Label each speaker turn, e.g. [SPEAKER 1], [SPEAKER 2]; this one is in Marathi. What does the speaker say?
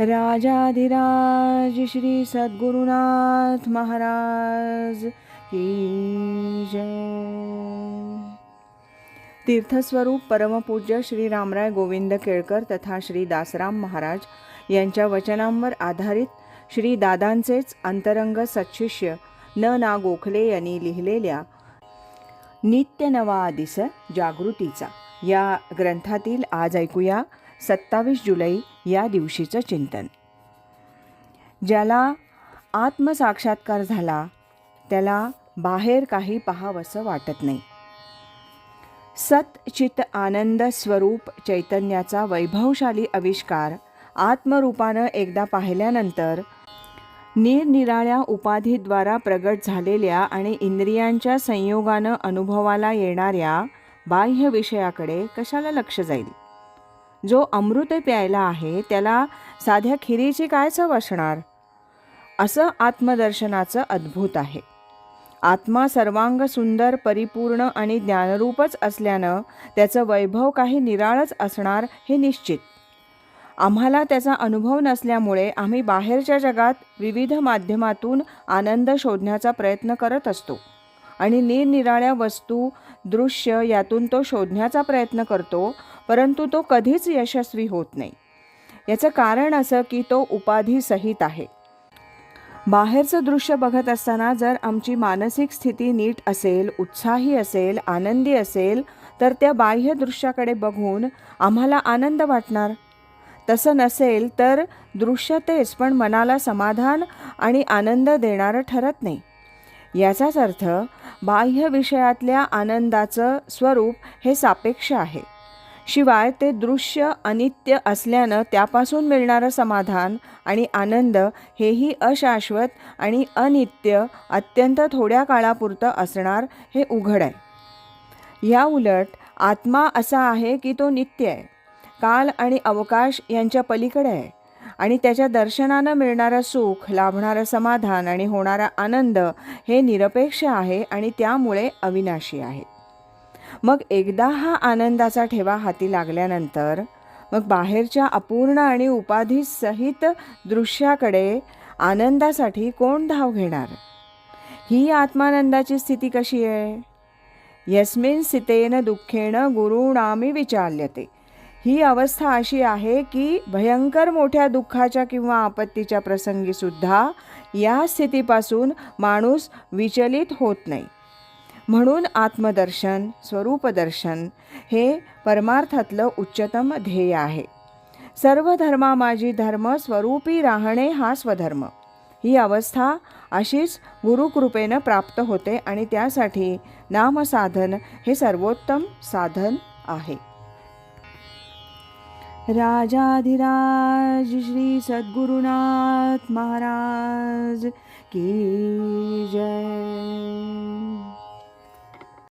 [SPEAKER 1] राजाधिराज श्री सद्गुरुनाथ महाराज की जय। तीर्थस्वरूप परमपूज्य श्री रामराय गोविंद केळकर तथा श्री दासराम महाराज यांच्या वचनांवर आधारित श्री दादांचेच अंतरंग सत्शिष्य ना गोखले यांनी लिहिलेल्या नित्य नवा दिस जागृतीचा या ग्रंथातील आज ऐकूया 27 जुलै या दिवशीचं चिंतन. ज्याला आत्मसाक्षात्कार झाला त्याला बाहेर काही पाहावंसं वाटत नाही. सत चित आनंद स्वरूप चैतन्याचा वैभवशाली आविष्कार आत्मरूपानं एकदा पाहिल्यानंतर निरनिराळ्या उपाधीद्वारा प्रगट झालेल्या आणि इंद्रियांच्या संयोगानं अनुभवाला येणाऱ्या बाह्य विषयाकडे कशाला लक्ष जाईल. जो अमृत प्यायला आहे त्याला साध्या खिरीची काय चव असणार. असं आत्मदर्शनाचं अद्भुत आहे. आत्मा सर्वांग सुंदर परिपूर्ण आणि ज्ञानरूपच असल्यानं त्याचं वैभव काही निराळच असणार हे निश्चित. आम्हाला त्याचा अनुभव नसल्यामुळे आम्ही बाहेरच्या जगात विविध माध्यमातून आनंद शोधण्याचा प्रयत्न करत असतो आणि निरनिराळ्या वस्तू दृश्य यातून तो शोधण्याचा प्रयत्न करतो, परंतु तो कधीच यशस्वी होत नाही. याचं कारण असं की तो उपाधीसहित आहे. बाहेरचं दृश्य बघत असताना जर आमची मानसिक स्थिती नीट असेल, उत्साही असेल, आनंदी असेल तर त्या बाह्य दृश्याकडे बघून आम्हाला आनंद वाटणार. तसं नसेल तर दृश्य तेच पण मनाला समाधान आणि आनंद देणारं ठरत नाही. याचाच अर्थ बाह्य विषयातल्या आनंदाचं स्वरूप हे सापेक्ष आहे. शिवाय ते दृश्य अनित्य असल्यानं त्यापासून मिळणारं समाधान आणि आनंद हेही अशाश्वत आणि अनित्य अत्यंत थोड्या काळापुरतं असणार हे उघड आहे. या उलट आत्मा असा आहे की तो नित्य आहे, काल आणि अवकाश यांच्या पलीकडे आहे आणि त्याच्या दर्शनानं मिळणारं सुख, लाभणारं समाधान आणि होणारा आनंद हे निरपेक्ष आहे आणि त्यामुळे अविनाशी आहे. मग एकदा हा आनंदाचा ठेवा हाती लागल्यानंतर मग बाहेरच्या अपूर्ण आणि उपाधीसहित दृश्याकडे आनंदासाठी कोण धाव घेणार. ही आत्मानंदाची स्थिती कशी आहे. यस्मिन् स्थितेन दुःखेन गुरुणामी विचाल्यते. ही अवस्था अशी आहे की भयंकर मोठ्या दुःखाच्या किंवा आपत्तीच्या प्रसंगीसुद्धा या स्थितीपासून माणूस विचलित होत नाही. म्हणून आत्मदर्शन, स्वरूपदर्शन हे परमार्थातलं उच्चतम ध्येय आहे. सर्व धर्मा माझी धर्म स्वरूपी राहणे हा स्वधर्म. ही अवस्था अशीच गुरुकृपेनं प्राप्त होते आणि त्यासाठी नामसाधन हे सर्वोत्तम साधन आहे. राजाधिराज श्री सद्गुरुनाथ महाराज की जय.